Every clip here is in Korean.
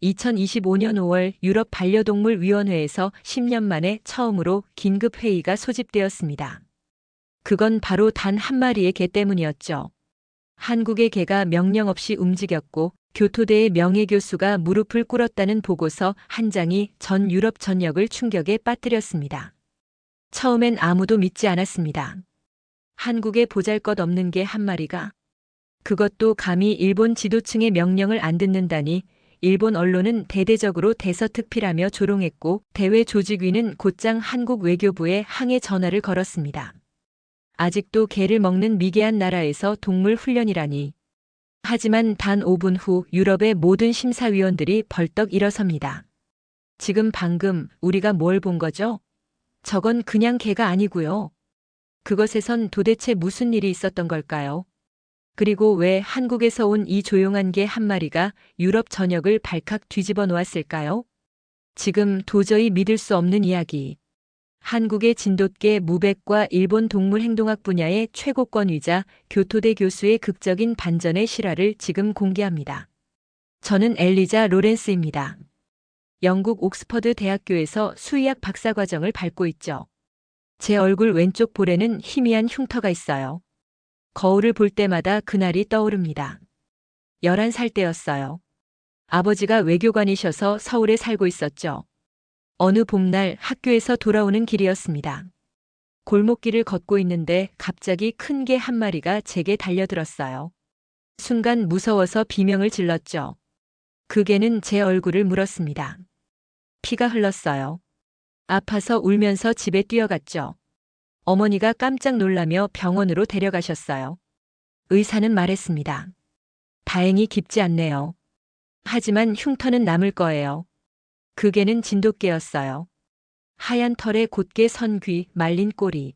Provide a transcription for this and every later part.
2025년 5월 유럽 반려동물 위원회에서 10년 만에 처음으로 긴급 회의가 소집되었습니다. 그건 바로 단 한 마리의 개 때문이었죠. 한국의 개가 명령 없이 움직였고 교토대의 명예교수가 무릎을 꿇었다는 보고서 한 장이 전 유럽 전역을 충격에 빠뜨렸습니다. 처음엔 아무도 믿지 않았습니다. 한국에 보잘것없는 개 한 마리가? 그것도 감히 일본 지도층의 명령을 안 듣는다니. 일본 언론은 대대적으로 대서특필하며 조롱했고 대외 조직위는 곧장 한국 외교부에 항해 전화를 걸었습니다. 아직도 개를 먹는 미개한 나라에서 동물 훈련이라니. 하지만 단 5분 후 유럽의 모든 심사위원들이 벌떡 일어섭니다. 지금 방금 우리가 뭘 본 거죠? 저건 그냥 개가 아니고요. 그것에선 도대체 무슨 일이 있었던 걸까요? 그리고 왜 한국에서 온 이 조용한 개 한 마리가 유럽 전역을 발칵 뒤집어 놓았을까요? 지금 도저히 믿을 수 없는 이야기. 한국의 진돗개 무백과 일본 동물행동학 분야의 최고권위자 교토대 교수의 극적인 반전의 실화를 지금 공개합니다. 저는 엘리자 로렌스입니다. 영국 옥스퍼드 대학교에서 수의학 박사과정을 밟고 있죠. 제 얼굴 왼쪽 볼에는 희미한 흉터가 있어요. 거울을 볼 때마다 그날이 떠오릅니다. 11살 때였어요. 아버지가 외교관이셔서 서울에 살고 있었죠. 어느 봄날 학교에서 돌아오는 길이었습니다. 골목길을 걷고 있는데 갑자기 큰 개 한 마리가 제게 달려들었어요. 순간 무서워서 비명을 질렀죠. 그 개는 제 얼굴을 물었습니다. 피가 흘렀어요. 아파서 울면서 집에 뛰어갔죠. 어머니가 깜짝 놀라며 병원으로 데려가셨어요. 의사는 말했습니다. 다행히 깊지 않네요. 하지만 흉터는 남을 거예요. 그 개는 진돗개였어요. 하얀 털에 곧게 선 귀, 말린 꼬리.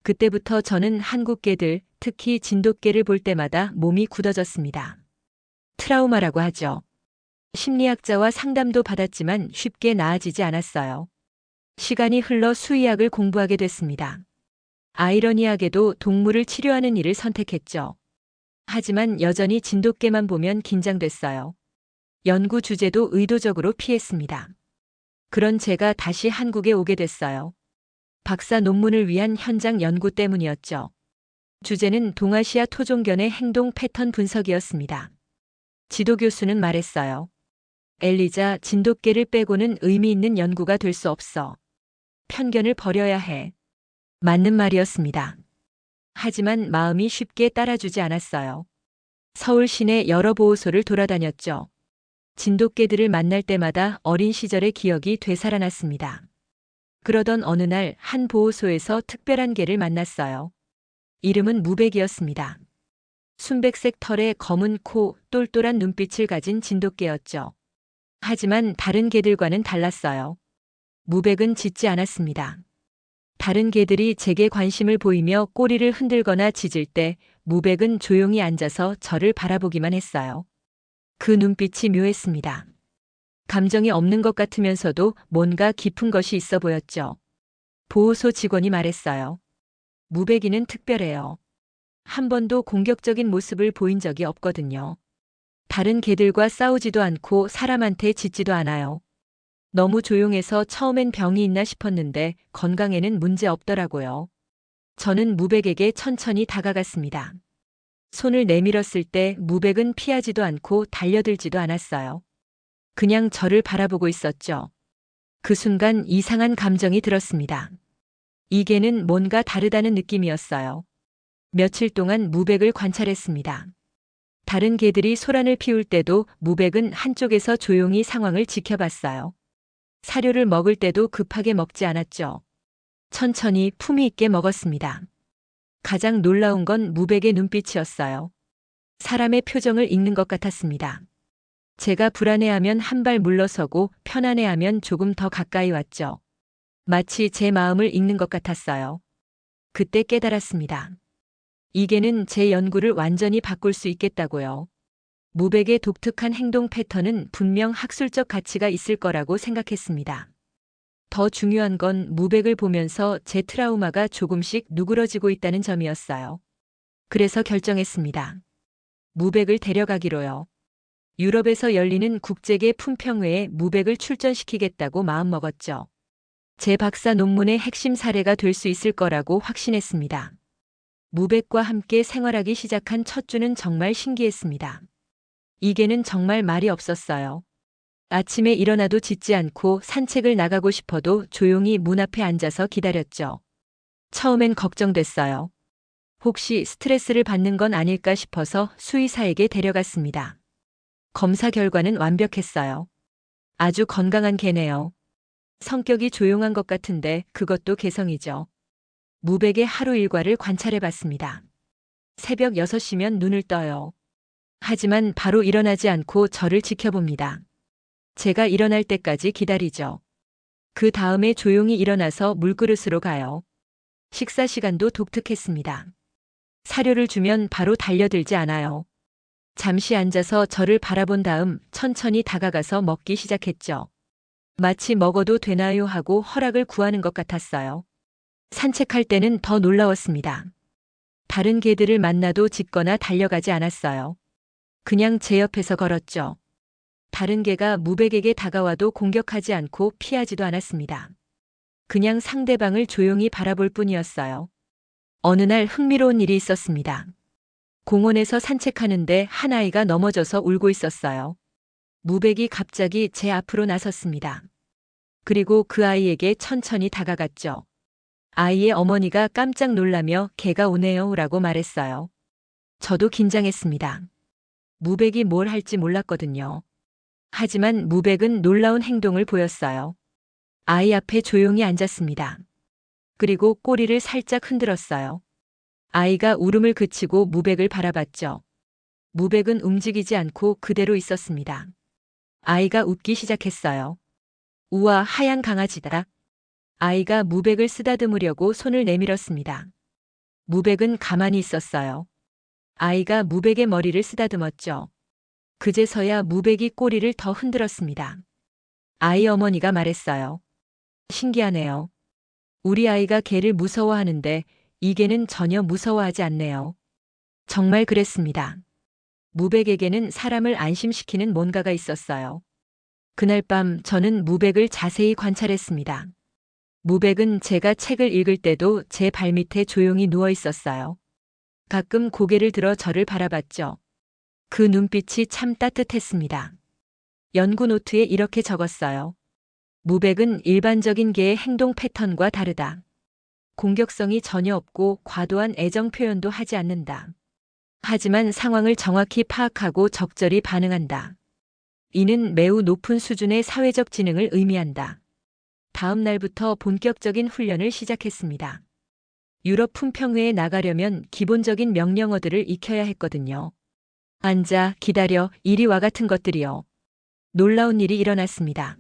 그때부터 저는 한국 개들, 특히 진돗개를 볼 때마다 몸이 굳어졌습니다. 트라우마라고 하죠. 심리학자와 상담도 받았지만 쉽게 나아지지 않았어요. 시간이 흘러 수의학을 공부하게 됐습니다. 아이러니하게도 동물을 치료하는 일을 선택했죠. 하지만 여전히 진돗개만 보면 긴장됐어요. 연구 주제도 의도적으로 피했습니다. 그런 제가 다시 한국에 오게 됐어요. 박사 논문을 위한 현장 연구 때문이었죠. 주제는 동아시아 토종견의 행동 패턴 분석이었습니다. 지도 교수는 말했어요. 엘리자, 진돗개를 빼고는 의미 있는 연구가 될 수 없어. 편견을 버려야 해. 맞는 말이었습니다. 하지만 마음이 쉽게 따라주지 않았어요. 서울 시내 여러 보호소를 돌아다녔죠. 진돗개들을 만날 때마다 어린 시절의 기억이 되살아났습니다. 그러던 어느 날 한 보호소에서 특별한 개를 만났어요. 이름은 무백이었습니다. 순백색 털에 검은 코, 똘똘한 눈빛을 가진 진돗개였죠. 하지만 다른 개들과는 달랐어요. 무백은 짖지 않았습니다. 다른 개들이 제게 관심을 보이며 꼬리를 흔들거나 짖을 때 무백은 조용히 앉아서 저를 바라보기만 했어요. 그 눈빛이 묘했습니다. 감정이 없는 것 같으면서도 뭔가 깊은 것이 있어 보였죠. 보호소 직원이 말했어요. 무백이는 특별해요. 한 번도 공격적인 모습을 보인 적이 없거든요. 다른 개들과 싸우지도 않고 사람한테 짖지도 않아요. 너무 조용해서 처음엔 병이 있나 싶었는데 건강에는 문제 없더라고요. 저는 무백에게 천천히 다가갔습니다. 손을 내밀었을 때 무백은 피하지도 않고 달려들지도 않았어요. 그냥 저를 바라보고 있었죠. 그 순간 이상한 감정이 들었습니다. 이 개는 뭔가 다르다는 느낌이었어요. 며칠 동안 무백을 관찰했습니다. 다른 개들이 소란을 피울 때도 무백은 한쪽에서 조용히 상황을 지켜봤어요. 사료를 먹을 때도 급하게 먹지 않았죠. 천천히 품위 있게 먹었습니다. 가장 놀라운 건 무백의 눈빛이었어요. 사람의 표정을 읽는 것 같았습니다. 제가 불안해하면 한 발 물러서고 편안해하면 조금 더 가까이 왔죠. 마치 제 마음을 읽는 것 같았어요. 그때 깨달았습니다. 이 개는 제 연구를 완전히 바꿀 수 있겠다고요. 무백의 독특한 행동 패턴은 분명 학술적 가치가 있을 거라고 생각했습니다. 더 중요한 건 무백을 보면서 제 트라우마가 조금씩 누그러지고 있다는 점이었어요. 그래서 결정했습니다. 무백을 데려가기로요. 유럽에서 열리는 국제계 품평회에 무백을 출전시키겠다고 마음먹었죠. 제 박사 논문의 핵심 사례가 될 수 있을 거라고 확신했습니다. 무백과 함께 생활하기 시작한 첫 주는 정말 신기했습니다. 이게는 정말 말이 없었어요. 아침에 일어나도 짖지 않고 산책을 나가고 싶어도 조용히 문 앞에 앉아서 기다렸죠. 처음엔 걱정됐어요. 혹시 스트레스를 받는 건 아닐까 싶어서 수의사에게 데려갔습니다. 검사 결과는 완벽했어요. 아주 건강한 개네요. 성격이 조용한 것 같은데 그것도 개성이죠. 무백의 하루 일과를 관찰해 봤습니다. 새벽 6시면 눈을 떠요. 하지만 바로 일어나지 않고 저를 지켜봅니다. 제가 일어날 때까지 기다리죠. 그 다음에 조용히 일어나서 물그릇으로 가요. 식사 시간도 독특했습니다. 사료를 주면 바로 달려들지 않아요. 잠시 앉아서 저를 바라본 다음 천천히 다가가서 먹기 시작했죠. 마치 먹어도 되나요 하고 허락을 구하는 것 같았어요. 산책할 때는 더 놀라웠습니다. 다른 개들을 만나도 짖거나 달려가지 않았어요. 그냥 제 옆에서 걸었죠. 다른 개가 무백에게 다가와도 공격하지 않고 피하지도 않았습니다. 그냥 상대방을 조용히 바라볼 뿐이었어요. 어느 날 흥미로운 일이 있었습니다. 공원에서 산책하는데 한 아이가 넘어져서 울고 있었어요. 무백이 갑자기 제 앞으로 나섰습니다. 그리고 그 아이에게 천천히 다가갔죠. 아이의 어머니가 깜짝 놀라며 개가 오네요 라고 말했어요. 저도 긴장했습니다. 무백이 뭘 할지 몰랐거든요. 하지만 무백은 놀라운 행동을 보였어요. 아이 앞에 조용히 앉았습니다. 그리고 꼬리를 살짝 흔들었어요. 아이가 울음을 그치고 무백을 바라봤죠. 무백은 움직이지 않고 그대로 있었습니다. 아이가 웃기 시작했어요. 우와, 하얀 강아지다. 아이가 무백을 쓰다듬으려고 손을 내밀었습니다. 무백은 가만히 있었어요. 아이가 무백의 머리를 쓰다듬었죠. 그제서야 무백이 꼬리를 더 흔들었습니다. 아이 어머니가 말했어요. 신기하네요. 우리 아이가 개를 무서워하는데 이 개는 전혀 무서워하지 않네요. 정말 그랬습니다. 무백에게는 사람을 안심시키는 뭔가가 있었어요. 그날 밤 저는 무백을 자세히 관찰했습니다. 무백은 제가 책을 읽을 때도 제 발밑에 조용히 누워 있었어요. 가끔 고개를 들어 저를 바라봤죠. 그 눈빛이 참 따뜻했습니다. 연구 노트에 이렇게 적었어요. 무백은 일반적인 개의 행동 패턴과 다르다. 공격성이 전혀 없고 과도한 애정 표현도 하지 않는다. 하지만 상황을 정확히 파악하고 적절히 반응한다. 이는 매우 높은 수준의 사회적 지능을 의미한다. 다음 날부터 본격적인 훈련을 시작했습니다. 유럽 품평회에 나가려면 기본적인 명령어들을 익혀야 했거든요. 앉아, 기다려, 이리 와 같은 것들이요. 놀라운 일이 일어났습니다.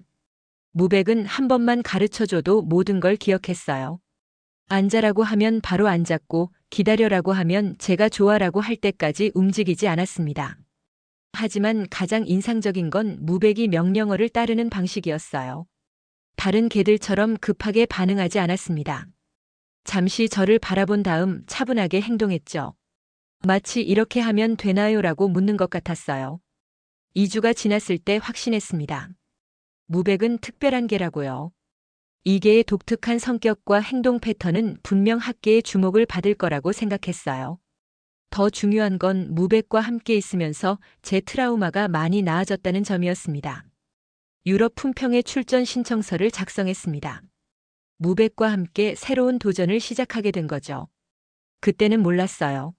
무백은 한 번만 가르쳐줘도 모든 걸 기억했어요. 앉아라고 하면 바로 앉았고, 기다려라고 하면 제가 좋아라고 할 때까지 움직이지 않았습니다. 하지만 가장 인상적인 건 무백이 명령어를 따르는 방식이었어요. 다른 개들처럼 급하게 반응하지 않았습니다. 잠시 저를 바라본 다음 차분하게 행동했죠. 마치 이렇게 하면 되나요?라고 묻는 것 같았어요. 2주가 지났을 때 확신했습니다. 무백은 특별한 개라고요. 이 개의 독특한 성격과 행동 패턴은 분명 학계의 주목을 받을 거라고 생각했어요. 더 중요한 건 무백과 함께 있으면서 제 트라우마가 많이 나아졌다는 점이었습니다. 유럽 품평회 출전 신청서를 작성했습니다. 무백과 함께 새로운 도전을 시작하게 된 거죠. 그때는 몰랐어요.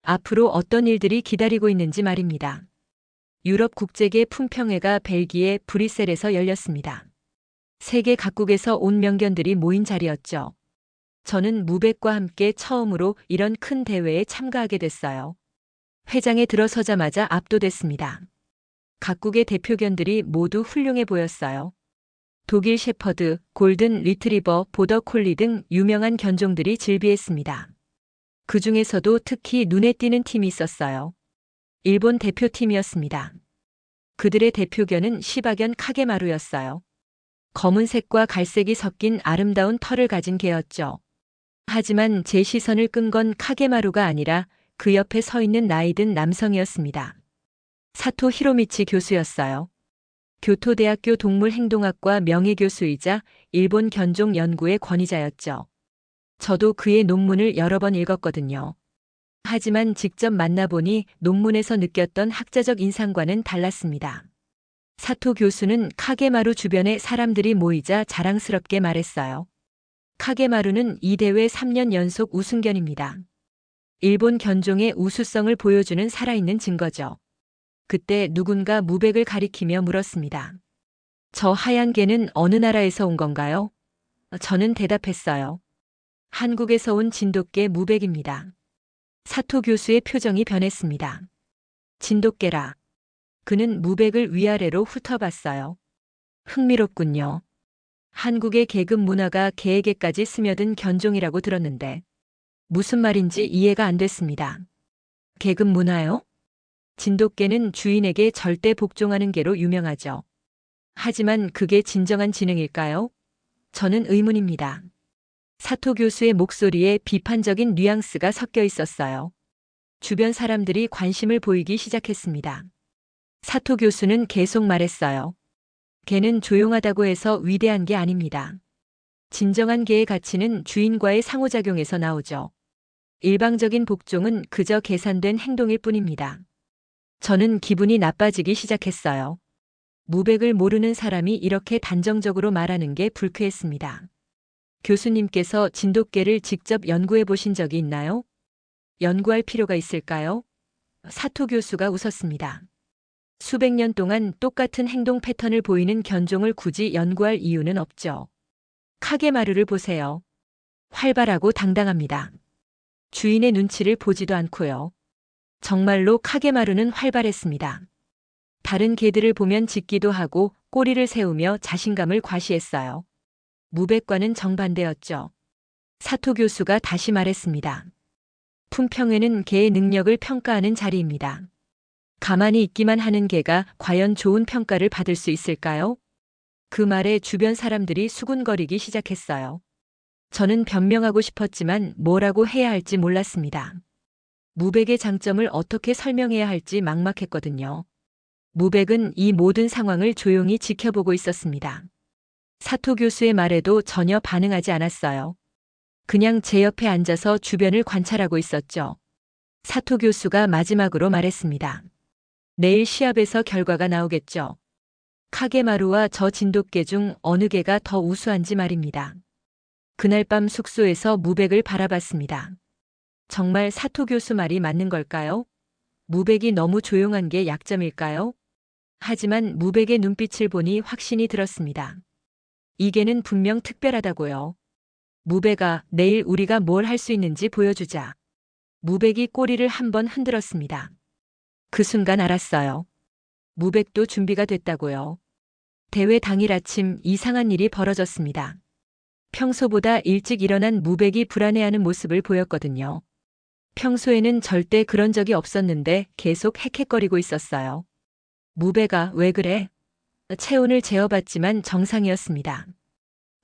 앞으로 어떤 일들이 기다리고 있는지 말입니다. 유럽 국제계 품평회가 벨기에 브뤼셀에서 열렸습니다. 세계 각국에서 온 명견들이 모인 자리였죠. 저는 무백과 함께 처음으로 이런 큰 대회에 참가하게 됐어요. 회장에 들어서자마자 압도됐습니다. 각국의 대표견들이 모두 훌륭해 보였어요. 독일 셰퍼드, 골든 리트리버, 보더 콜리 등 유명한 견종들이 즐비했습니다. 그 중에서도 특히 눈에 띄는 팀이 있었어요. 일본 대표팀이었습니다. 그들의 대표견은 시바견 카게마루였어요. 검은색과 갈색이 섞인 아름다운 털을 가진 개였죠. 하지만 제 시선을 끈 건 카게마루가 아니라 그 옆에 서 있는 나이 든 남성이었습니다. 사토 히로미치 교수였어요. 교토대학교 동물행동학과 명예교수이자 일본 견종 연구의 권위자였죠. 저도 그의 논문을 여러 번 읽었거든요. 하지만 직접 만나보니 논문에서 느꼈던 학자적 인상과는 달랐습니다. 사토 교수는 카게마루 주변에 사람들이 모이자 자랑스럽게 말했어요. 카게마루는 이 대회 3년 연속 우승견입니다. 일본 견종의 우수성을 보여주는 살아있는 증거죠. 그때 누군가 무백을 가리키며 물었습니다. 저 하얀 개는 어느 나라에서 온 건가요? 저는 대답했어요. 한국에서 온 진돗개 무백입니다. 사토 교수의 표정이 변했습니다. 진돗개라. 그는 무백을 위아래로 훑어봤어요. 흥미롭군요. 한국의 계급 문화가 개에게까지 스며든 견종이라고 들었는데 무슨 말인지 이해가 안 됐습니다. 계급 문화요? 진돗개는 주인에게 절대 복종하는 개로 유명하죠. 하지만 그게 진정한 지능일까요? 저는 의문입니다. 사토 교수의 목소리에 비판적인 뉘앙스가 섞여 있었어요. 주변 사람들이 관심을 보이기 시작했습니다. 사토 교수는 계속 말했어요. 개는 조용하다고 해서 위대한 게 아닙니다. 진정한 개의 가치는 주인과의 상호작용에서 나오죠. 일방적인 복종은 그저 계산된 행동일 뿐입니다. 저는 기분이 나빠지기 시작했어요. 무백을 모르는 사람이 이렇게 단정적으로 말하는 게 불쾌했습니다. 교수님께서 진돗개를 직접 연구해 보신 적이 있나요? 연구할 필요가 있을까요? 사토 교수가 웃었습니다. 수백 년 동안 똑같은 행동 패턴을 보이는 견종을 굳이 연구할 이유는 없죠. 카게마루를 보세요. 활발하고 당당합니다. 주인의 눈치를 보지도 않고요. 정말로 카게마루는 활발했습니다. 다른 개들을 보면 짖기도 하고 꼬리를 세우며 자신감을 과시했어요. 무백과는 정반대였죠. 사토 교수가 다시 말했습니다. 품평회는 개의 능력을 평가하는 자리입니다. 가만히 있기만 하는 개가 과연 좋은 평가를 받을 수 있을까요? 그 말에 주변 사람들이 수군거리기 시작했어요. 저는 변명하고 싶었지만 뭐라고 해야 할지 몰랐습니다. 무백의 장점을 어떻게 설명해야 할지 막막했거든요. 무백은 이 모든 상황을 조용히 지켜보고 있었습니다. 사토 교수의 말에도 전혀 반응하지 않았어요. 그냥 제 옆에 앉아서 주변을 관찰하고 있었죠. 사토 교수가 마지막으로 말했습니다. 내일 시합에서 결과가 나오겠죠. 카게마루와 저 진돗개 중 어느 개가 더 우수한지 말입니다. 그날 밤 숙소에서 무백을 바라봤습니다. 정말 사토 교수 말이 맞는 걸까요? 무백이 너무 조용한 게 약점일까요? 하지만 무백의 눈빛을 보니 확신이 들었습니다. 이 개는 분명 특별하다고요. 무백아, 내일 우리가 뭘 할 수 있는지 보여주자. 무백이 꼬리를 한번 흔들었습니다. 그 순간 알았어요. 무백도 준비가 됐다고요. 대회 당일 아침 이상한 일이 벌어졌습니다. 평소보다 일찍 일어난 무백이 불안해하는 모습을 보였거든요. 평소에는 절대 그런 적이 없었는데 계속 헥헥거리고 있었어요. 무백아, 왜 그래? 체온을 재어봤지만 정상이었습니다.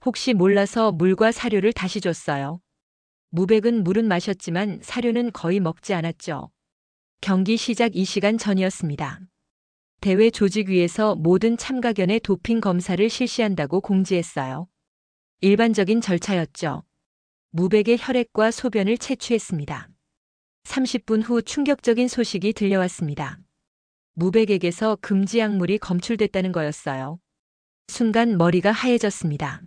혹시 몰라서 물과 사료를 다시 줬어요. 무백은 물은 마셨지만 사료는 거의 먹지 않았죠. 경기 시작 2시간 전이었습니다. 대회 조직위에서 모든 참가견의 도핑 검사를 실시한다고 공지했어요. 일반적인 절차였죠. 무백의 혈액과 소변을 채취했습니다. 30분 후 충격적인 소식이 들려왔습니다. 무백에게서 금지 약물이 검출됐다는 거였어요. 순간 머리가 하얘졌습니다.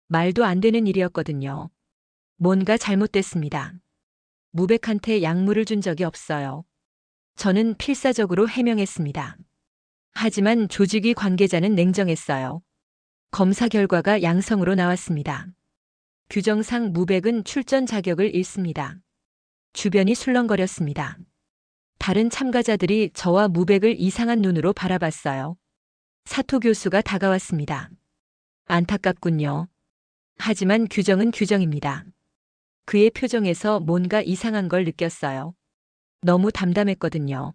말도 안 되는 일이었거든요. 뭔가 잘못됐습니다. 무백한테 약물을 준 적이 없어요. 저는 필사적으로 해명했습니다. 하지만 조직위 관계자는 냉정했어요. 검사 결과가 양성으로 나왔습니다. 규정상 무백은 출전 자격을 잃습니다. 주변이 술렁거렸습니다. 다른 참가자들이 저와 무백을 이상한 눈으로 바라봤어요. 사토 교수가 다가왔습니다. 안타깝군요. 하지만 규정은 규정입니다. 그의 표정에서 뭔가 이상한 걸 느꼈어요. 너무 담담했거든요.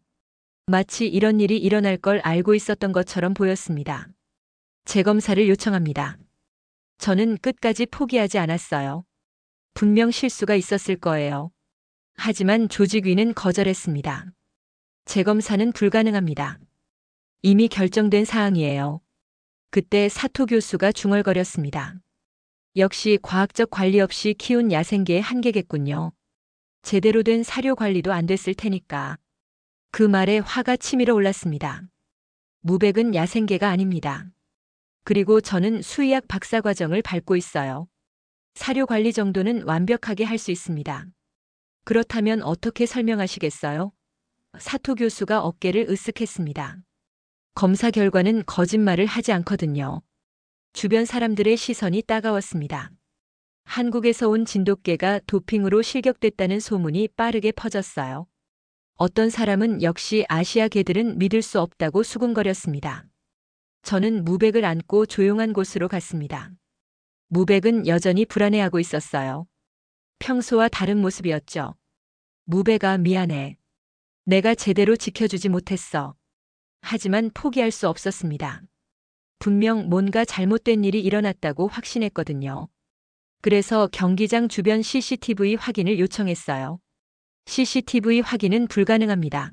마치 이런 일이 일어날 걸 알고 있었던 것처럼 보였습니다. 재검사를 요청합니다. 저는 끝까지 포기하지 않았어요. 분명 실수가 있었을 거예요. 하지만 조직위는 거절했습니다. 재검사는 불가능합니다. 이미 결정된 사항이에요. 그때 사토 교수가 중얼거렸습니다. 역시 과학적 관리 없이 키운 야생개의 한계겠군요. 제대로 된 사료 관리도 안 됐을 테니까. 그 말에 화가 치밀어 올랐습니다. 무백은 야생개가 아닙니다. 그리고 저는 수의학 박사 과정을 밟고 있어요. 사료 관리 정도는 완벽하게 할 수 있습니다. 그렇다면 어떻게 설명하시겠어요? 사토 교수가 어깨를 으쓱했습니다. 검사 결과는 거짓말을 하지 않거든요. 주변 사람들의 시선이 따가웠습니다. 한국에서 온 진돗개가 도핑으로 실격됐다는 소문이 빠르게 퍼졌어요. 어떤 사람은 역시 아시아 개들은 믿을 수 없다고 수군거렸습니다. 저는 무백을 안고 조용한 곳으로 갔습니다. 무백은 여전히 불안해하고 있었어요. 평소와 다른 모습이었죠. 무백아, 미안해. 내가 제대로 지켜주지 못했어. 하지만 포기할 수 없었습니다. 분명 뭔가 잘못된 일이 일어났다고 확신했거든요. 그래서 경기장 주변 CCTV 확인을 요청했어요. CCTV 확인은 불가능합니다.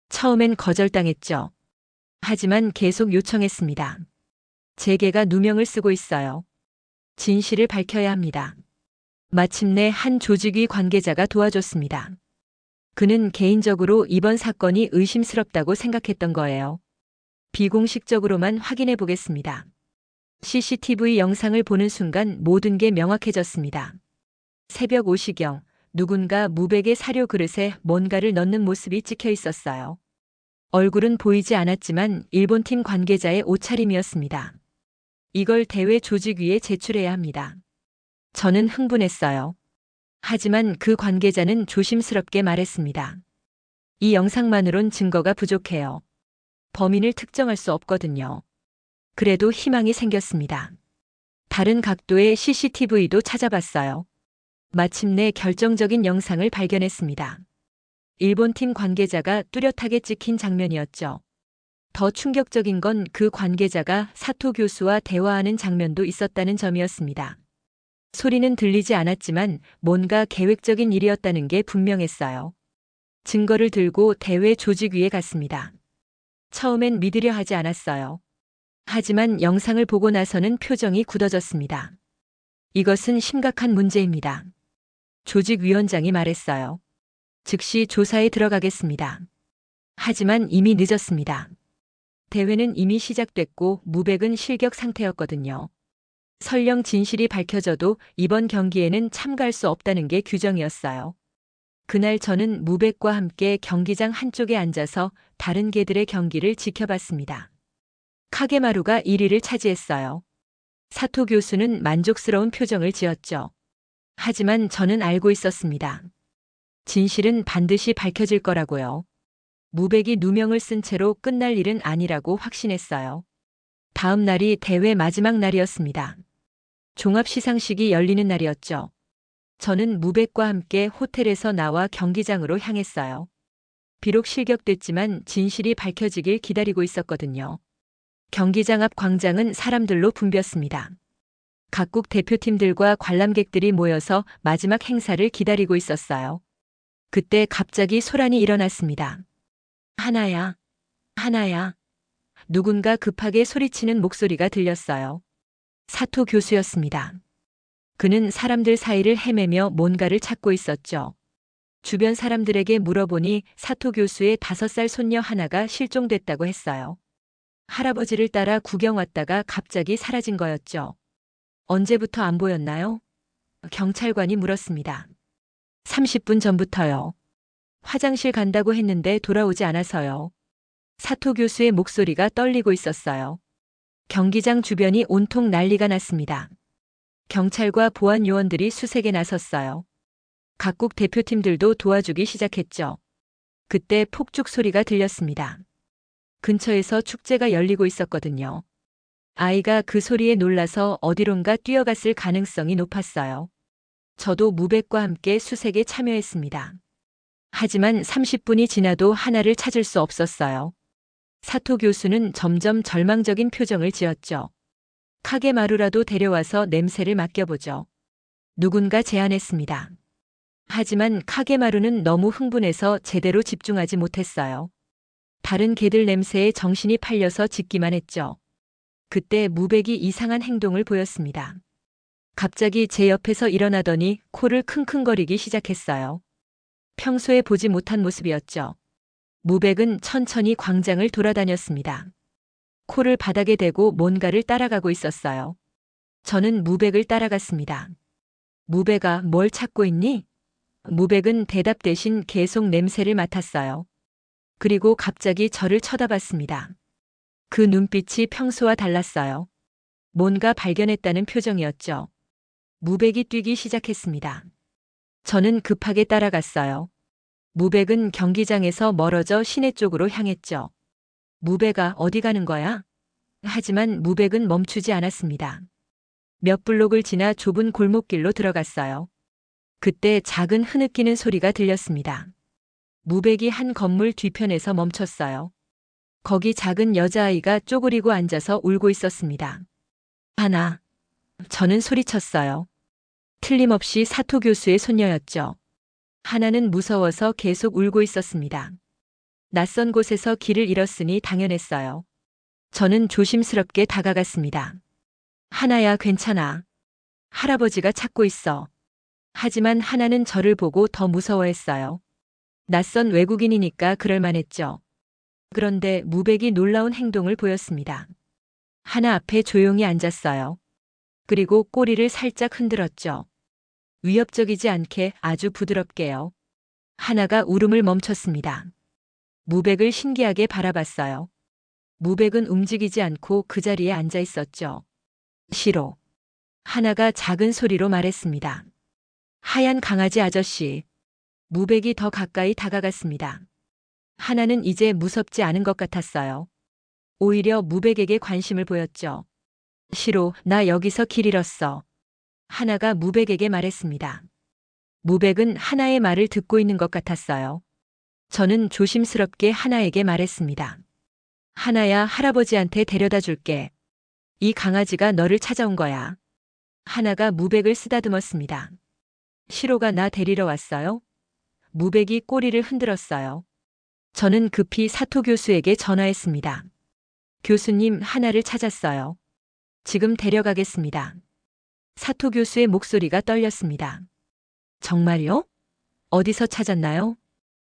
처음엔 거절당했죠. 하지만 계속 요청했습니다. 재계가 누명을 쓰고 있어요. 진실을 밝혀야 합니다. 마침내 한 조직위 관계자가 도와줬습니다. 그는 개인적으로 이번 사건이 의심스럽다고 생각했던 거예요. 비공식적으로만 확인해 보겠습니다. CCTV 영상을 보는 순간 모든 게 명확해졌습니다. 새벽 5시경 누군가 무백의 사료 그릇에 뭔가를 넣는 모습이 찍혀 있었어요. 얼굴은 보이지 않았지만 일본팀 관계자의 옷차림이었습니다. 이걸 대회 조직위에 제출해야 합니다. 저는 흥분했어요. 하지만 그 관계자는 조심스럽게 말했습니다. 이 영상만으론 증거가 부족해요. 범인을 특정할 수 없거든요. 그래도 희망이 생겼습니다. 다른 각도의 CCTV도 찾아봤어요. 마침내 결정적인 영상을 발견했습니다. 일본팀 관계자가 뚜렷하게 찍힌 장면이었죠. 더 충격적인 건 그 관계자가 사토 교수와 대화하는 장면도 있었다는 점이었습니다. 소리는 들리지 않았지만 뭔가 계획적인 일이었다는 게 분명했어요. 증거를 들고 대회 조직위에 갔습니다. 처음엔 믿으려 하지 않았어요. 하지만 영상을 보고 나서는 표정이 굳어졌습니다. 이것은 심각한 문제입니다. 조직위원장이 말했어요. 즉시 조사에 들어가겠습니다. 하지만 이미 늦었습니다. 대회는 이미 시작됐고 무백은 실격 상태였거든요. 설령 진실이 밝혀져도 이번 경기에는 참가할 수 없다는 게 규정이었어요. 그날 저는 무백과 함께 경기장 한쪽에 앉아서 다른 개들의 경기를 지켜봤습니다. 카게마루가 1위를 차지했어요. 사토 교수는 만족스러운 표정을 지었죠. 하지만 저는 알고 있었습니다. 진실은 반드시 밝혀질 거라고요. 무백이 누명을 쓴 채로 끝날 일은 아니라고 확신했어요. 다음 날이 대회 마지막 날이었습니다. 종합시상식이 열리는 날이었죠. 저는 무백과 함께 호텔에서 나와 경기장으로 향했어요. 비록 실격됐지만 진실이 밝혀지길 기다리고 있었거든요. 경기장 앞 광장은 사람들로 붐볐습니다. 각국 대표팀들과 관람객들이 모여서 마지막 행사를 기다리고 있었어요. 그때 갑자기 소란이 일어났습니다. 하나야, 하나야. 누군가 급하게 소리치는 목소리가 들렸어요. 사토 교수였습니다. 그는 사람들 사이를 헤매며 뭔가를 찾고 있었죠. 주변 사람들에게 물어보니 사토 교수의 5살 손녀 하나가 실종됐다고 했어요. 할아버지를 따라 구경 왔다가 갑자기 사라진 거였죠. 언제부터 안 보였나요? 경찰관이 물었습니다. 30분 전부터요. 화장실 간다고 했는데 돌아오지 않아서요. 사토 교수의 목소리가 떨리고 있었어요. 경기장 주변이 온통 난리가 났습니다. 경찰과 보안 요원들이 수색에 나섰어요. 각국 대표팀들도 도와주기 시작했죠. 그때 폭죽 소리가 들렸습니다. 근처에서 축제가 열리고 있었거든요. 아이가 그 소리에 놀라서 어디론가 뛰어갔을 가능성이 높았어요. 저도 무백과 함께 수색에 참여했습니다. 하지만 30분이 지나도 하나를 찾을 수 없었어요. 사토 교수는 점점 절망적인 표정을 지었죠. 카게마루라도 데려와서 냄새를 맡겨보죠. 누군가 제안했습니다. 하지만 카게마루는 너무 흥분해서 제대로 집중하지 못했어요. 다른 개들 냄새에 정신이 팔려서 짖기만 했죠. 그때 무백이 이상한 행동을 보였습니다. 갑자기 제 옆에서 일어나더니 코를 킁킁거리기 시작했어요. 평소에 보지 못한 모습이었죠. 무백은 천천히 광장을 돌아다녔습니다. 코를 바닥에 대고 뭔가를 따라가고 있었어요. 저는 무백을 따라갔습니다. 무백아, 뭘 찾고 있니? 무백은 대답 대신 계속 냄새를 맡았어요. 그리고 갑자기 저를 쳐다봤습니다. 그 눈빛이 평소와 달랐어요. 뭔가 발견했다는 표정이었죠. 무백이 뛰기 시작했습니다. 저는 급하게 따라갔어요. 무백은 경기장에서 멀어져 시내 쪽으로 향했죠. 무백아, 어디 가는 거야? 하지만 무백은 멈추지 않았습니다. 몇 블록을 지나 좁은 골목길로 들어갔어요. 그때 작은 흐느끼는 소리가 들렸습니다. 무백이 한 건물 뒤편에서 멈췄어요. 거기 작은 여자아이가 쪼그리고 앉아서 울고 있었습니다. 하나. 저는 소리쳤어요. 틀림없이 사토 교수의 손녀였죠. 하나는 무서워서 계속 울고 있었습니다. 낯선 곳에서 길을 잃었으니 당연했어요. 저는 조심스럽게 다가갔습니다. 하나야, 괜찮아. 할아버지가 찾고 있어. 하지만 하나는 저를 보고 더 무서워했어요. 낯선 외국인이니까 그럴만했죠. 그런데 무백이 놀라운 행동을 보였습니다. 하나 앞에 조용히 앉았어요. 그리고 꼬리를 살짝 흔들었죠. 위협적이지 않게 아주 부드럽게요. 하나가 울음을 멈췄습니다. 무백을 신기하게 바라봤어요. 무백은 움직이지 않고 그 자리에 앉아 있었죠. 시로. 하나가 작은 소리로 말했습니다. 하얀 강아지 아저씨. 무백이 더 가까이 다가갔습니다. 하나는 이제 무섭지 않은 것 같았어요. 오히려 무백에게 관심을 보였죠. 시로, 나 여기서 길 잃었어. 하나가 무백에게 말했습니다. 무백은 하나의 말을 듣고 있는 것 같았어요. 저는 조심스럽게 하나에게 말했습니다. 하나야, 할아버지한테 데려다 줄게. 이 강아지가 너를 찾아온 거야. 하나가 무백을 쓰다듬었습니다. 시로가 나 데리러 왔어요? 무백이 꼬리를 흔들었어요. 저는 급히 사토 교수에게 전화했습니다. 교수님, 하나를 찾았어요. 지금 데려가겠습니다. 사토 교수의 목소리가 떨렸습니다. 정말요? 어디서 찾았나요?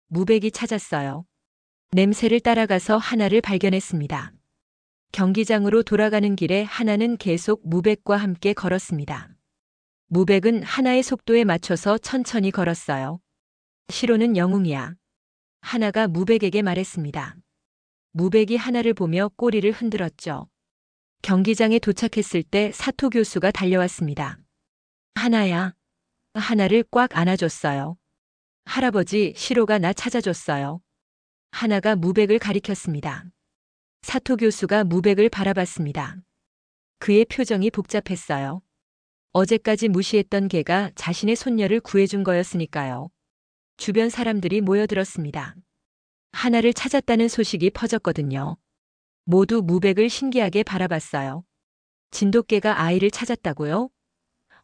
무백이 찾았어요. 냄새를 따라가서 하나를 발견했습니다. 경기장으로 돌아가는 길에 하나는 계속 무백과 함께 걸었습니다. 무백은 하나의 속도에 맞춰서 천천히 걸었어요. 시로는 영웅이야. 하나가 무백에게 말했습니다. 무백이 하나를 보며 꼬리를 흔들었죠. 경기장에 도착했을 때 사토 교수가 달려왔습니다. 하나야. 하나를 꽉 안아줬어요. 할아버지, 시로가 나 찾아줬어요. 하나가 무백을 가리켰습니다. 사토 교수가 무백을 바라봤습니다. 그의 표정이 복잡했어요. 어제까지 무시했던 개가 자신의 손녀를 구해준 거였으니까요. 주변 사람들이 모여들었습니다. 하나를 찾았다는 소식이 퍼졌거든요. 모두 무백을 신기하게 바라봤어요. 진돗개가 아이를 찾았다고요?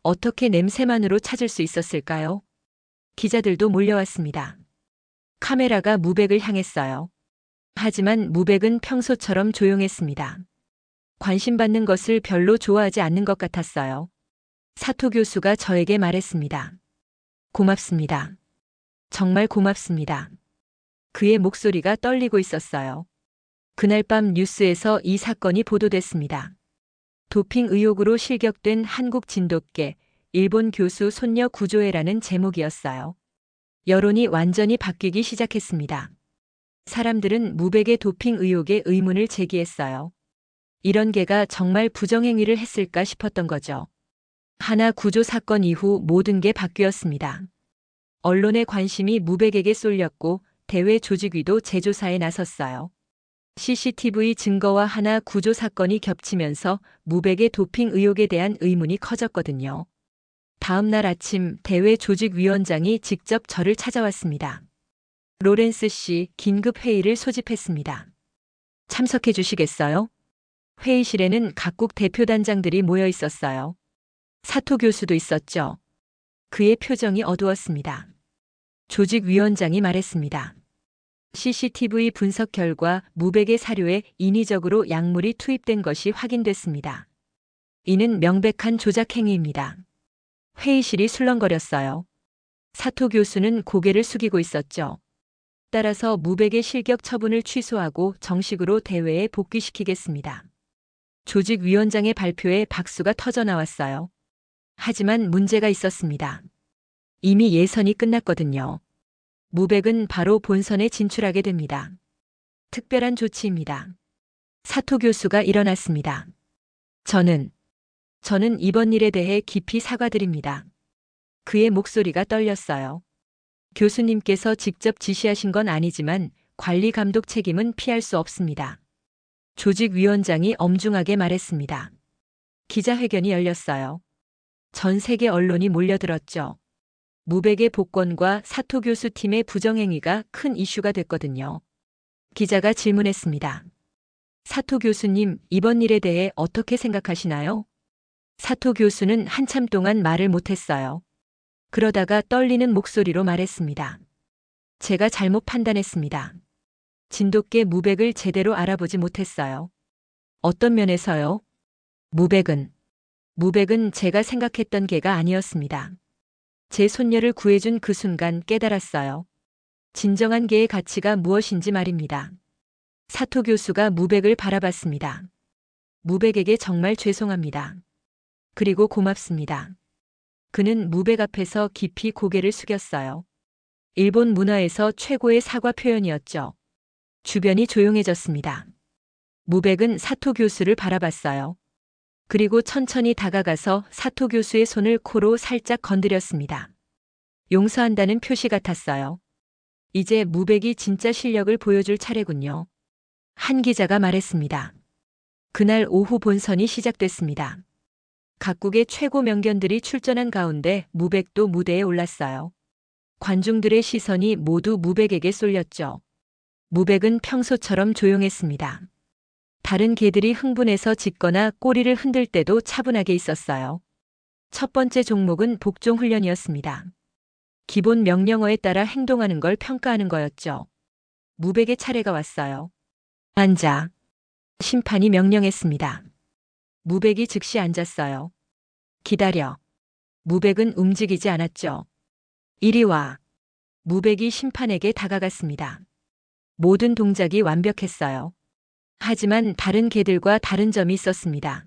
어떻게 냄새만으로 찾을 수 있었을까요? 기자들도 몰려왔습니다. 카메라가 무백을 향했어요. 하지만 무백은 평소처럼 조용했습니다. 관심받는 것을 별로 좋아하지 않는 것 같았어요. 사토 교수가 저에게 말했습니다. 고맙습니다. 정말 고맙습니다. 그의 목소리가 떨리고 있었어요. 그날 밤 뉴스에서 이 사건이 보도됐습니다. 도핑 의혹으로 실격된 한국 진돗개, 일본 교수 손녀 구조해라는 제목이었어요. 여론이 완전히 바뀌기 시작했습니다. 사람들은 무백의 도핑 의혹에 의문을 제기했어요. 이런 개가 정말 부정행위를 했을까 싶었던 거죠. 하나 구조 사건 이후 모든 게 바뀌었습니다. 언론의 관심이 무백에게 쏠렸고 대회 조직위도 재조사에 나섰어요. CCTV 증거와 하나 구조 사건이 겹치면서 무백의 도핑 의혹에 대한 의문이 커졌거든요. 다음 날 아침 대회 조직위원장이 직접 저를 찾아왔습니다. 로렌스 씨, 긴급 회의를 소집했습니다. 참석해 주시겠어요? 회의실에는 각국 대표단장들이 모여 있었어요. 사토 교수도 있었죠. 그의 표정이 어두웠습니다. 조직위원장이 말했습니다. CCTV 분석 결과 무백의 사료에 인위적으로 약물이 투입된 것이 확인됐습니다. 이는 명백한 조작 행위입니다. 회의실이 술렁거렸어요. 사토 교수는 고개를 숙이고 있었죠. 따라서 무백의 실격 처분을 취소하고 정식으로 대회에 복귀시키겠습니다. 조직위원장의 발표에 박수가 터져 나왔어요. 하지만 문제가 있었습니다. 이미 예선이 끝났거든요. 무백은 바로 본선에 진출하게 됩니다. 특별한 조치입니다. 사토 교수가 일어났습니다. 저는 이번 일에 대해 깊이 사과드립니다. 그의 목소리가 떨렸어요. 교수님께서 직접 지시하신 건 아니지만 관리 감독 책임은 피할 수 없습니다. 조직위원장이 엄중하게 말했습니다. 기자회견이 열렸어요. 전 세계 언론이 몰려들었죠. 무백의 복권과 사토 교수 팀의 부정행위가 큰 이슈가 됐거든요. 기자가 질문했습니다. 사토 교수님, 이번 일에 대해 어떻게 생각하시나요? 사토 교수는 한참 동안 말을 못했어요. 그러다가 떨리는 목소리로 말했습니다. 제가 잘못 판단했습니다. 진돗개 무백을 제대로 알아보지 못했어요. 어떤 면에서요? 무백은 제가 생각했던 개가 아니었습니다. 제 손녀를 구해준 그 순간 깨달았어요. 진정한 개의 가치가 무엇인지 말입니다. 사토 교수가 무백을 바라봤습니다. 무백에게 정말 죄송합니다. 그리고 고맙습니다. 그는 무백 앞에서 깊이 고개를 숙였어요. 일본 문화에서 최고의 사과 표현이었죠. 주변이 조용해졌습니다. 무백은 사토 교수를 바라봤어요. 그리고 천천히 다가가서 사토 교수의 손을 코로 살짝 건드렸습니다. 용서한다는 표시 같았어요. 이제 무백이 진짜 실력을 보여줄 차례군요. 한 기자가 말했습니다. 그날 오후 본선이 시작됐습니다. 각국의 최고 명견들이 출전한 가운데 무백도 무대에 올랐어요. 관중들의 시선이 모두 무백에게 쏠렸죠. 무백은 평소처럼 조용했습니다. 다른 개들이 흥분해서 짖거나 꼬리를 흔들 때도 차분하게 있었어요. 첫 번째 종목은 복종 훈련이었습니다. 기본 명령어에 따라 행동하는 걸 평가하는 거였죠. 무백의 차례가 왔어요. 앉아. 심판이 명령했습니다. 무백이 즉시 앉았어요. 기다려. 무백은 움직이지 않았죠. 이리 와. 무백이 심판에게 다가갔습니다. 모든 동작이 완벽했어요. 하지만 다른 개들과 다른 점이 있었습니다.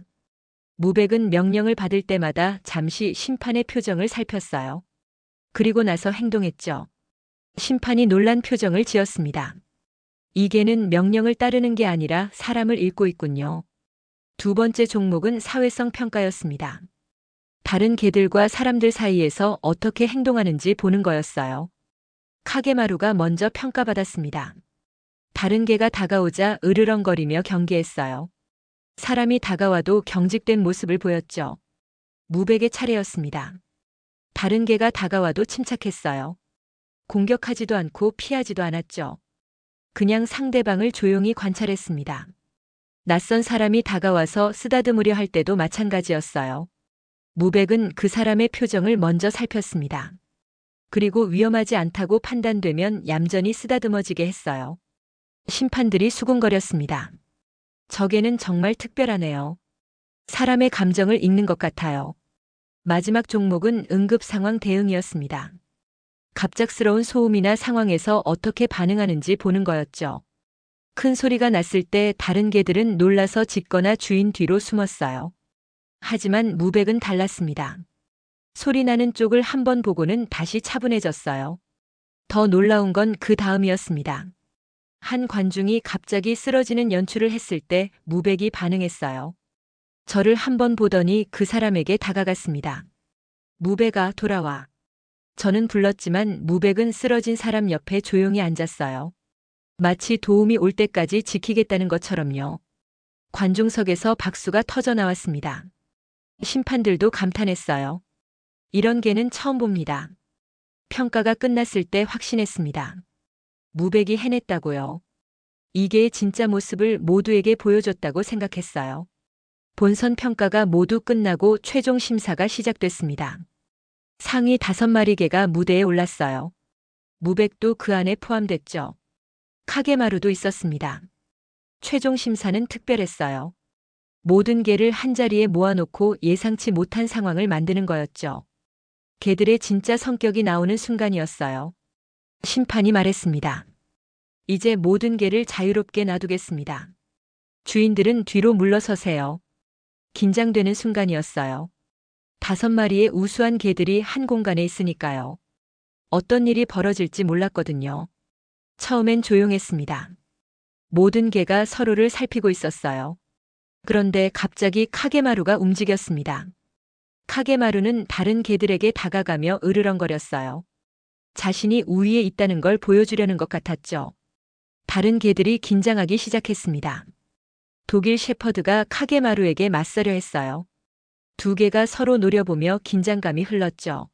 무백은 명령을 받을 때마다 잠시 심판의 표정을 살폈어요. 그리고 나서 행동했죠. 심판이 놀란 표정을 지었습니다. 이 개는 명령을 따르는 게 아니라 사람을 읽고 있군요. 두 번째 종목은 사회성 평가였습니다. 다른 개들과 사람들 사이에서 어떻게 행동하는지 보는 거였어요. 카게마루가 먼저 평가받았습니다. 다른 개가 다가오자 으르렁거리며 경계했어요. 사람이 다가와도 경직된 모습을 보였죠. 무백의 차례였습니다. 다른 개가 다가와도 침착했어요. 공격하지도 않고 피하지도 않았죠. 그냥 상대방을 조용히 관찰했습니다. 낯선 사람이 다가와서 쓰다듬으려 할 때도 마찬가지였어요. 무백은 그 사람의 표정을 먼저 살폈습니다. 그리고 위험하지 않다고 판단되면 얌전히 쓰다듬어지게 했어요. 심판들이 수군거렸습니다. 저 개는 정말 특별하네요. 사람의 감정을 읽는 것 같아요. 마지막 종목은 응급 상황 대응이었습니다. 갑작스러운 소음이나 상황에서 어떻게 반응하는지 보는 거였죠. 큰 소리가 났을 때 다른 개들은 놀라서 짖거나 주인 뒤로 숨었어요. 하지만 무백은 달랐습니다. 소리 나는 쪽을 한번 보고는 다시 차분해졌어요. 더 놀라운 건 그 다음이었습니다. 한 관중이 갑자기 쓰러지는 연출을 했을 때 무백이 반응했어요. 저를 한번 보더니 그 사람에게 다가갔습니다. 무백아, 돌아와. 저는 불렀지만 무백은 쓰러진 사람 옆에 조용히 앉았어요. 마치 도움이 올 때까지 지키겠다는 것처럼요. 관중석에서 박수가 터져 나왔습니다. 심판들도 감탄했어요. 이런 개는 처음 봅니다. 평가가 끝났을 때 확신했습니다. 무백이 해냈다고요. 이 개의 진짜 모습을 모두에게 보여줬다고 생각했어요. 본선 평가가 모두 끝나고 최종 심사가 시작됐습니다. 상위 5마리 개가 무대에 올랐어요. 무백도 그 안에 포함됐죠. 카게마루도 있었습니다. 최종 심사는 특별했어요. 모든 개를 한자리에 모아놓고 예상치 못한 상황을 만드는 거였죠. 개들의 진짜 성격이 나오는 순간이었어요. 심판이 말했습니다. 이제 모든 개를 자유롭게 놔두겠습니다. 주인들은 뒤로 물러서세요. 긴장되는 순간이었어요. 5마리의 우수한 개들이 한 공간에 있으니까요. 어떤 일이 벌어질지 몰랐거든요. 처음엔 조용했습니다. 모든 개가 서로를 살피고 있었어요. 그런데 갑자기 카게마루가 움직였습니다. 카게마루는 다른 개들에게 다가가며 으르렁거렸어요. 자신이 우위에 있다는 걸 보여주려는 것 같았죠. 다른 개들이 긴장하기 시작했습니다. 독일 셰퍼드가 카게마루에게 맞서려 했어요. 두 개가 서로 노려보며 긴장감이 흘렀죠.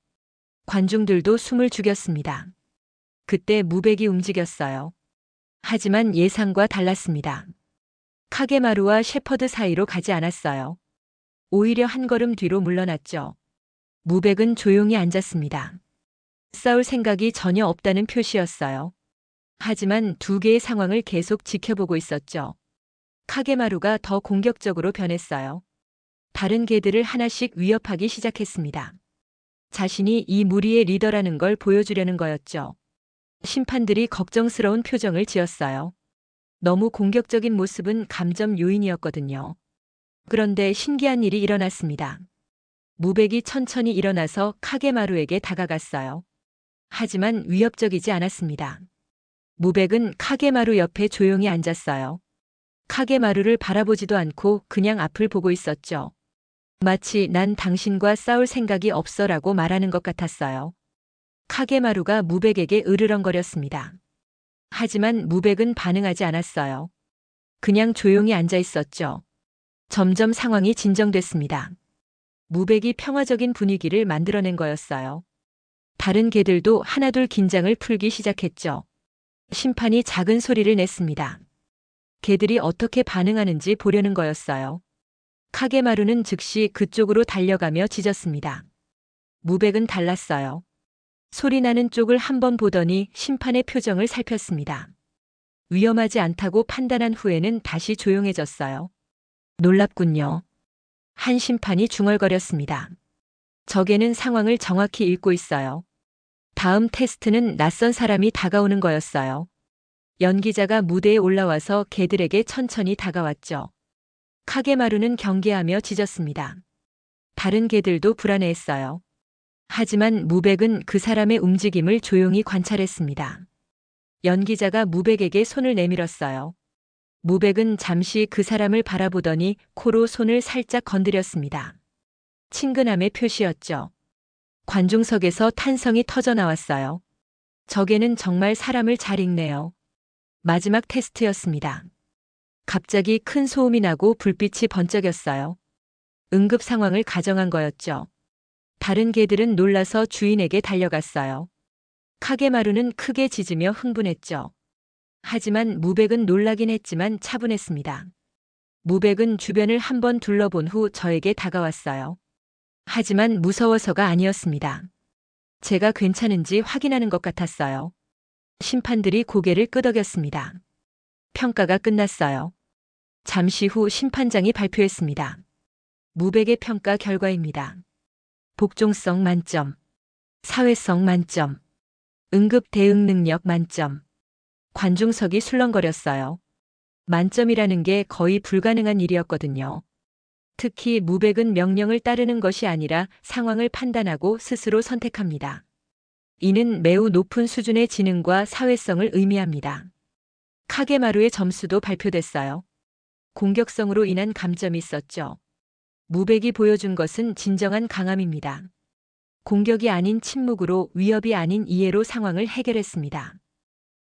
관중들도 숨을 죽였습니다. 그때 무백이 움직였어요. 하지만 예상과 달랐습니다. 카게마루와 셰퍼드 사이로 가지 않았어요. 오히려 한 걸음 뒤로 물러났죠. 무백은 조용히 앉았습니다. 싸울 생각이 전혀 없다는 표시였어요. 하지만 두 개의 상황을 계속 지켜보고 있었죠. 카게마루가 더 공격적으로 변했어요. 다른 개들을 하나씩 위협하기 시작했습니다. 자신이 이 무리의 리더라는 걸 보여주려는 거였죠. 심판들이 걱정스러운 표정을 지었어요. 너무 공격적인 모습은 감점 요인이었거든요. 그런데 신기한 일이 일어났습니다. 무백이 천천히 일어나서 카게마루에게 다가갔어요. 하지만 위협적이지 않았습니다. 무백은 카게마루 옆에 조용히 앉았어요. 카게마루를 바라보지도 않고 그냥 앞을 보고 있었죠. 마치 난 당신과 싸울 생각이 없어라고 말하는 것 같았어요. 카게마루가 무백에게 으르렁거렸습니다. 하지만 무백은 반응하지 않았어요. 그냥 조용히 앉아 있었죠. 점점 상황이 진정됐습니다. 무백이 평화적인 분위기를 만들어낸 거였어요. 다른 개들도 하나둘 긴장을 풀기 시작했죠. 심판이 작은 소리를 냈습니다. 개들이 어떻게 반응하는지 보려는 거였어요. 카게마루는 즉시 그쪽으로 달려가며 짖었습니다. 무백은 달랐어요. 소리나는 쪽을 한번 보더니 심판의 표정을 살폈습니다. 위험하지 않다고 판단한 후에는 다시 조용해졌어요. 놀랍군요. 한 심판이 중얼거렸습니다. 적에는 상황을 정확히 읽고 있어요. 다음 테스트는 낯선 사람이 다가오는 거였어요. 연기자가 무대에 올라와서 개들에게 천천히 다가왔죠. 카게마루는 경계하며 짖었습니다. 다른 개들도 불안해했어요. 하지만 무백은 그 사람의 움직임을 조용히 관찰했습니다. 연기자가 무백에게 손을 내밀었어요. 무백은 잠시 그 사람을 바라보더니 코로 손을 살짝 건드렸습니다. 친근함의 표시였죠. 관중석에서 탄성이 터져 나왔어요. 적에는 정말 사람을 잘 읽네요. 마지막 테스트였습니다. 갑자기 큰 소음이 나고 불빛이 번쩍였어요. 응급 상황을 가정한 거였죠. 다른 개들은 놀라서 주인에게 달려갔어요. 카게마루는 크게 짖으며 흥분했죠. 하지만 무백은 놀라긴 했지만 차분했습니다. 무백은 주변을 한번 둘러본 후 저에게 다가왔어요. 하지만 무서워서가 아니었습니다. 제가 괜찮은지 확인하는 것 같았어요. 심판들이 고개를 끄덕였습니다. 평가가 끝났어요. 잠시 후 심판장이 발표했습니다. 무백의 평가 결과입니다. 복종성 만점, 사회성 만점, 응급 대응 능력 만점. 관중석이 술렁거렸어요. 만점이라는 게 거의 불가능한 일이었거든요. 특히 무백은 명령을 따르는 것이 아니라 상황을 판단하고 스스로 선택합니다. 이는 매우 높은 수준의 지능과 사회성을 의미합니다. 카게마루의 점수도 발표됐어요. 공격성으로 인한 감점이 있었죠. 무백이 보여준 것은 진정한 강함입니다. 공격이 아닌 침묵으로, 위협이 아닌 이해로 상황을 해결했습니다.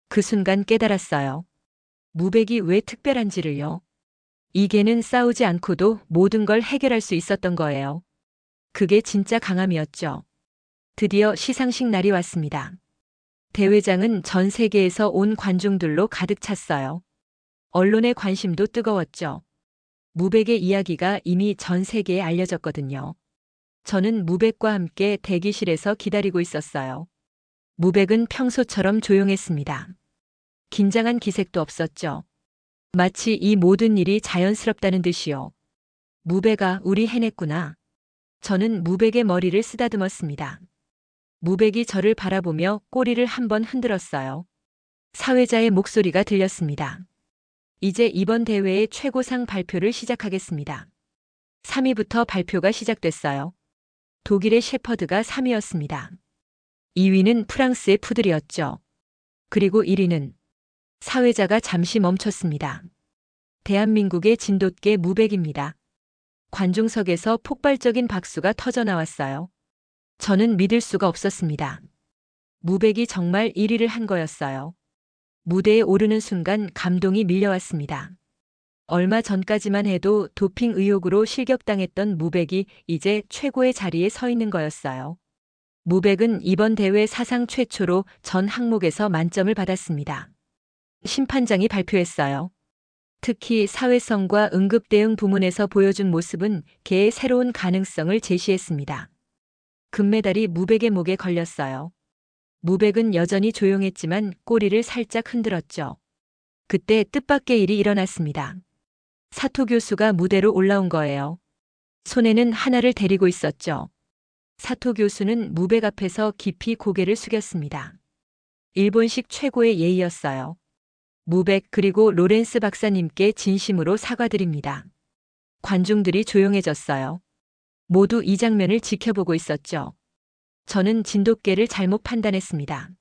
그 순간 깨달았어요. 무백이 왜 특별한지를요. 이 개는 싸우지 않고도 모든 걸 해결할 수 있었던 거예요. 그게 진짜 강함이었죠. 드디어 시상식 날이 왔습니다. 대회장은 전 세계에서 온 관중들로 가득 찼어요. 언론의 관심도 뜨거웠죠. 무백의 이야기가 이미 전 세계에 알려졌거든요. 저는 무백과 함께 대기실에서 기다리고 있었어요. 무백은 평소처럼 조용했습니다. 긴장한 기색도 없었죠. 마치 이 모든 일이 자연스럽다는 듯이요. 무배가 우리 해냈구나. 저는 무백의 머리를 쓰다듬었습니다. 무백이 저를 바라보며 꼬리를 한번 흔들었어요. 사회자의 목소리가 들렸습니다. 이제 이번 대회의 최고상 발표를 시작하겠습니다. 3위부터 발표가 시작됐어요. 독일의 셰퍼드가 3위였습니다. 2위는 프랑스의 푸들이었죠. 그리고 1위는 사회자가 잠시 멈췄습니다. 대한민국의 진돗개 무백입니다. 관중석에서 폭발적인 박수가 터져 나왔어요. 저는 믿을 수가 없었습니다. 무백이 정말 1위를 한 거였어요. 무대에 오르는 순간 감동이 밀려왔습니다. 얼마 전까지만 해도 도핑 의혹으로 실격당했던 무백이 이제 최고의 자리에 서 있는 거였어요. 무백은 이번 대회 사상 최초로 전 항목에서 만점을 받았습니다. 심판장이 발표했어요. 특히 사회성과 응급대응 부문에서 보여준 모습은 개의 새로운 가능성을 제시했습니다. 금메달이 무백의 목에 걸렸어요. 무백은 여전히 조용했지만 꼬리를 살짝 흔들었죠. 그때 뜻밖의 일이 일어났습니다. 사토 교수가 무대로 올라온 거예요. 손에는 하나를 데리고 있었죠. 사토 교수는 무백 앞에서 깊이 고개를 숙였습니다. 일본식 최고의 예의였어요. 무백 그리고 로렌스 박사님께 진심으로 사과드립니다. 관중들이 조용해졌어요. 모두 이 장면을 지켜보고 있었죠. 저는 진돗개를 잘못 판단했습니다.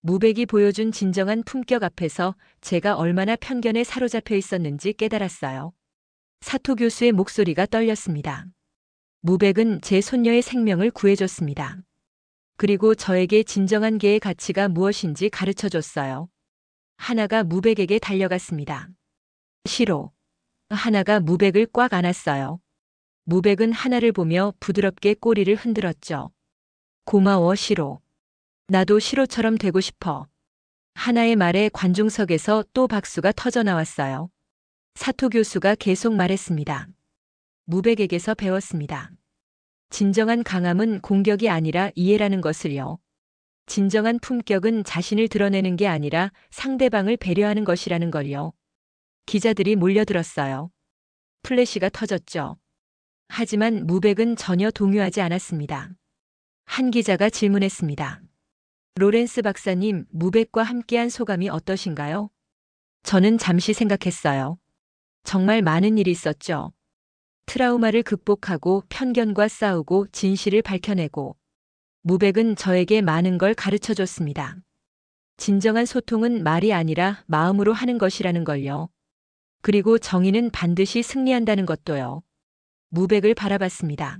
무백이 보여준 진정한 품격 앞에서 제가 얼마나 편견에 사로잡혀 있었는지 깨달았어요. 사토 교수의 목소리가 떨렸습니다. 무백은 제 손녀의 생명을 구해줬습니다. 그리고 저에게 진정한 개의 가치가 무엇인지 가르쳐줬어요. 하나가 무백에게 달려갔습니다. 시로. 하나가 무백을 꽉 안았어요. 무백은 하나를 보며 부드럽게 꼬리를 흔들었죠. 고마워 시로. 나도 시로처럼 되고 싶어. 하나의 말에 관중석에서 또 박수가 터져 나왔어요. 사토 교수가 계속 말했습니다. 무백에게서 배웠습니다. 진정한 강함은 공격이 아니라 이해라는 것을요. 진정한 품격은 자신을 드러내는 게 아니라 상대방을 배려하는 것이라는 걸요. 기자들이 몰려들었어요. 플래시가 터졌죠. 하지만 무백은 전혀 동요하지 않았습니다. 한 기자가 질문했습니다. 로렌스 박사님, 무백과 함께한 소감이 어떠신가요? 저는 잠시 생각했어요. 정말 많은 일이 있었죠. 트라우마를 극복하고 편견과 싸우고 진실을 밝혀내고 무백은 저에게 많은 걸 가르쳐 줬습니다. 진정한 소통은 말이 아니라 마음으로 하는 것이라는 걸요. 그리고 정의는 반드시 승리한다는 것도요. 무백을 바라봤습니다.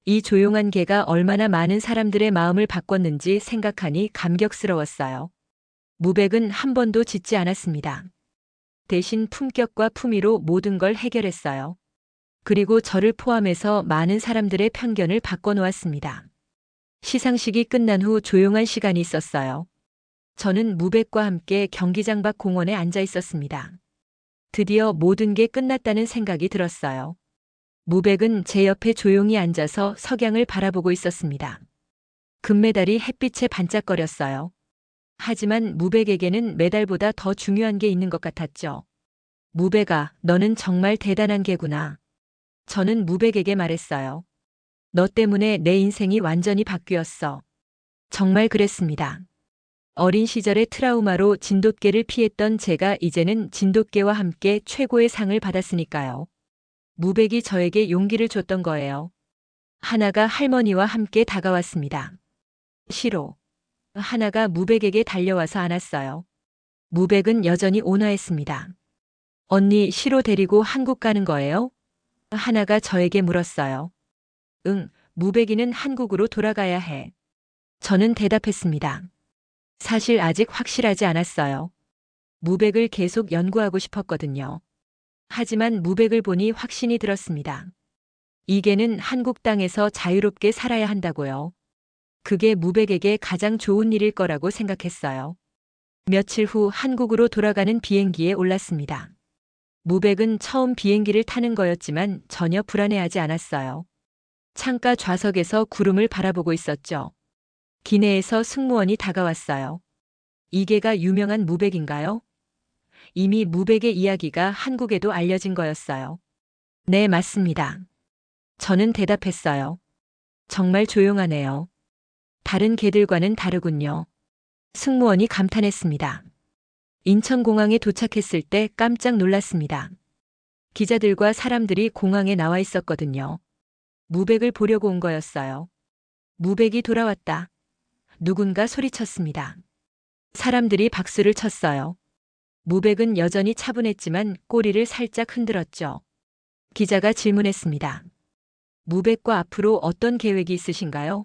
이 조용한 개가 얼마나 많은 사람들의 마음을 바꿨는지 생각하니 감격스러웠어요. 무백은 한 번도 짖지 않았습니다. 대신 품격과 품위로 모든 걸 해결했어요. 그리고 저를 포함해서 많은 사람들의 편견을 바꿔놓았습니다. 시상식이 끝난 후 조용한 시간이 있었어요. 저는 무백과 함께 경기장 밖 공원에 앉아 있었습니다. 드디어 모든 게 끝났다는 생각이 들었어요. 무백은 제 옆에 조용히 앉아서 석양을 바라보고 있었습니다. 금메달이 햇빛에 반짝거렸어요. 하지만 무백에게는 메달보다 더 중요한 게 있는 것 같았죠. 무백아, 너는 정말 대단한 개구나. 저는 무백에게 말했어요. 너 때문에 내 인생이 완전히 바뀌었어. 정말 그랬습니다. 어린 시절의 트라우마로 진돗개를 피했던 제가 이제는 진돗개와 함께 최고의 상을 받았으니까요. 무백이 저에게 용기를 줬던 거예요. 하나가 할머니와 함께 다가왔습니다. 시로. 하나가 무백에게 달려와서 안았어요. 무백은 여전히 온화했습니다. 언니 시로 데리고 한국 가는 거예요? 하나가 저에게 물었어요. 응, 무백이는 한국으로 돌아가야 해. 저는 대답했습니다. 사실 아직 확실하지 않았어요. 무백을 계속 연구하고 싶었거든요. 하지만 무백을 보니 확신이 들었습니다. 이 개는 한국 땅에서 자유롭게 살아야 한다고요. 그게 무백에게 가장 좋은 일일 거라고 생각했어요. 며칠 후 한국으로 돌아가는 비행기에 올랐습니다. 무백은 처음 비행기를 타는 거였지만 전혀 불안해하지 않았어요. 창가 좌석에서 구름을 바라보고 있었죠. 기내에서 승무원이 다가왔어요. 이 개가 유명한 무백인가요? 이미 무백의 이야기가 한국에도 알려진 거였어요. 네, 맞습니다. 저는 대답했어요. 정말 조용하네요. 다른 개들과는 다르군요. 승무원이 감탄했습니다. 인천공항에 도착했을 때 깜짝 놀랐습니다. 기자들과 사람들이 공항에 나와 있었거든요. 무백을 보려고 온 거였어요. 무백이 돌아왔다. 누군가 소리쳤습니다. 사람들이 박수를 쳤어요. 무백은 여전히 차분했지만 꼬리를 살짝 흔들었죠. 기자가 질문했습니다. 무백과 앞으로 어떤 계획이 있으신가요?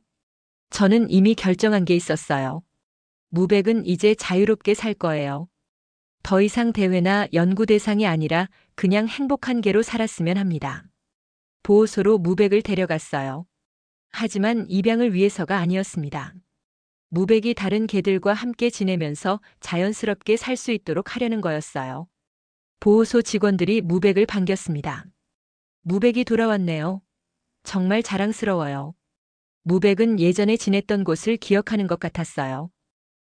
저는 이미 결정한 게 있었어요. 무백은 이제 자유롭게 살 거예요. 더 이상 대회나 연구 대상이 아니라 그냥 행복한 개로 살았으면 합니다. 보호소로 무백을 데려갔어요. 하지만 입양을 위해서가 아니었습니다. 무백이 다른 개들과 함께 지내면서 자연스럽게 살 수 있도록 하려는 거였어요. 보호소 직원들이 무백을 반겼습니다. 무백이 돌아왔네요. 정말 자랑스러워요. 무백은 예전에 지냈던 곳을 기억하는 것 같았어요.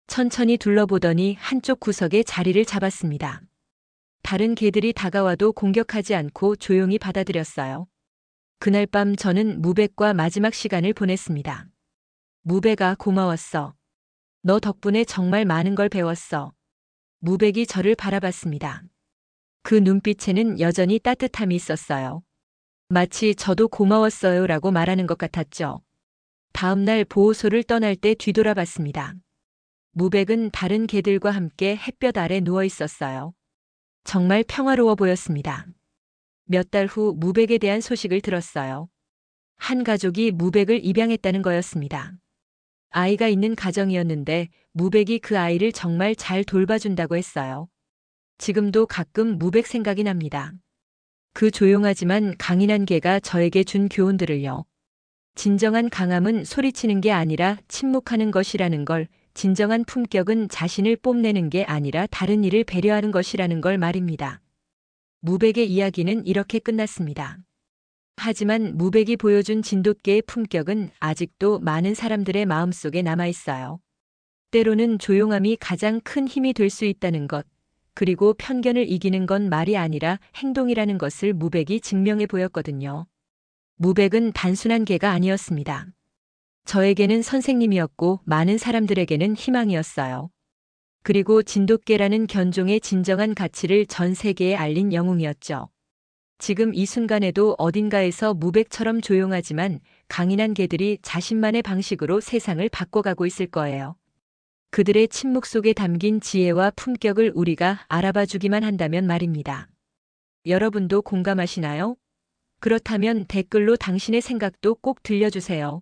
천천히 둘러보더니 한쪽 구석에 자리를 잡았습니다. 다른 개들이 다가와도 공격하지 않고 조용히 받아들였어요. 그날 밤 저는 무백과 마지막 시간을 보냈습니다. 무백아, 고마웠어. 너 덕분에 정말 많은 걸 배웠어. 무백이 저를 바라봤습니다. 그 눈빛에는 여전히 따뜻함이 있었어요. 마치 저도 고마웠어요라고 말하는 것 같았죠. 다음 날 보호소를 떠날 때 뒤돌아봤습니다. 무백은 다른 개들과 함께 햇볕 아래 누워 있었어요. 정말 평화로워 보였습니다. 몇 달 후 무백에 대한 소식을 들었어요. 한 가족이 무백을 입양했다는 거였습니다. 아이가 있는 가정이었는데 무백이 그 아이를 정말 잘 돌봐준다고 했어요. 지금도 가끔 무백 생각이 납니다. 그 조용하지만 강인한 개가 저에게 준 교훈들을요. 진정한 강함은 소리치는 게 아니라 침묵하는 것이라는 걸, 진정한 품격은 자신을 뽐내는 게 아니라 다른 이를 배려하는 것이라는 걸 말입니다. 무백의 이야기는 이렇게 끝났습니다. 하지만 무백이 보여준 진돗개의 품격은 아직도 많은 사람들의 마음속에 남아있어요. 때로는 조용함이 가장 큰 힘이 될 수 있다는 것, 그리고 편견을 이기는 건 말이 아니라 행동이라는 것을 무백이 증명해 보였거든요. 무백은 단순한 개가 아니었습니다. 저에게는 선생님이었고 많은 사람들에게는 희망이었어요. 그리고 진돗개라는 견종의 진정한 가치를 전 세계에 알린 영웅이었죠. 지금 이 순간에도 어딘가에서 무백처럼 조용하지만 강인한 개들이 자신만의 방식으로 세상을 바꿔가고 있을 거예요. 그들의 침묵 속에 담긴 지혜와 품격을 우리가 알아봐 주기만 한다면 말입니다. 여러분도 공감하시나요? 그렇다면 댓글로 당신의 생각도 꼭 들려주세요.